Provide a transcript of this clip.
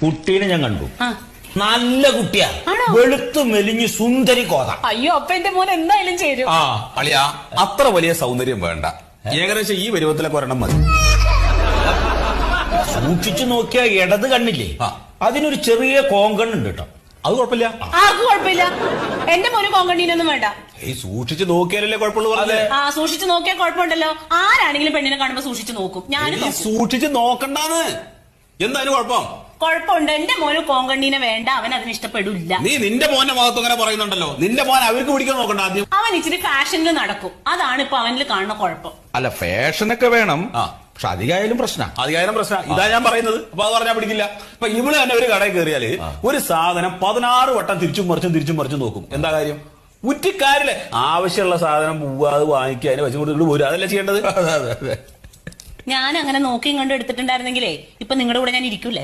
കുട്ടീനെ ഞാൻ കണ്ടു. നല്ല കുട്ടിയാ, വെളുത്തു മെലിഞ്ഞ് സുന്ദരി കോത. അയ്യോ, അപ്പൊ എന്റെ മോൻ എന്തായാലും ചേരും. ആ അളിയാ, അത്ര വലിയ സൗന്ദര്യം വേണ്ട, ഏകദേശം ഈ പരുവത്തിലൊക്കെ ഒരെണ്ണം മതി. സൂക്ഷിച്ചു നോക്കിയ ഇടത് കണ്ണില്ലേ, അതിനൊരു ചെറിയ കോങ്കണ്ണുണ്ട് കേട്ടോ. അത് കുഴപ്പമില്ല. ആർക്കും കുഴപ്പമില്ല. എന്റെ മോന് കോങ്കണ്ണീനൊന്നും വേണ്ട. ഈ സൂക്ഷിച്ചു നോക്കിയാലല്ലേ കുഴപ്പമുള്ളൂ പറഞ്ഞത്. ആ സൂക്ഷിച്ചു നോക്കിയാൽ കുഴപ്പമുണ്ടല്ലോ. ആരാണെങ്കിലും പെണ്ണിനെ കാണുമ്പോ സൂക്ഷിച്ചു നോക്കും. ഞാനും സൂക്ഷിച്ചു നോക്കണ്ടാന്ന്. എന്തായാലും കുഴപ്പം കുഴപ്പമുണ്ട്. എന്റെ മോന് കോങ്കണ്ണീനെ വേണ്ട, അവൻ അതിന് ഇഷ്ടപ്പെടില്ല. നീ നിന്റെ മോന്റെ ഭാഗത്ത് അങ്ങനെ പറയുന്നുണ്ടല്ലോ. നിന്റെ മോൻ അവർക്ക് പിടിക്കാൻ നോക്കണ്ട ആദ്യം. അവൻ ഇച്ചിരി ഫാഷനിൽ നടക്കും, അതാണ് ഇപ്പൊ അവനിൽ കാണുന്ന കുഴപ്പം. അല്ല, ഫാഷനൊക്കെ വേണം, പക്ഷെ അധികമായാലും പ്രശ്നം. അധികാരം പ്രശ്നം. ഇതാ ഞാൻ പറയുന്നത്. അപ്പൊ അത് പറഞ്ഞാൽ പിടിക്കില്ല. ഇപ്പൊ ഇവള് തന്നെ ഒരു കടയിൽ കയറിയാല് ഒരു സാധനം 16 വട്ടം തിരിച്ചും മറിച്ചും നോക്കും. എന്താ കാര്യം? ഉറ്റിക്കാരില്ലേ, ആവശ്യമുള്ള സാധനം പോവാതെ വാങ്ങിക്കുക, അതിന് വെച്ചു കൊടുത്തിട്ട് പോരും. അതല്ലേ ചെയ്യേണ്ടത്. ഞാൻ അങ്ങനെ നോക്കിയും കണ്ട് എടുത്തിട്ടുണ്ടായിരുന്നെങ്കിലേ ഇപ്പൊ നിങ്ങളുടെ കൂടെ ഞാൻ ഇരിക്കൂലേ.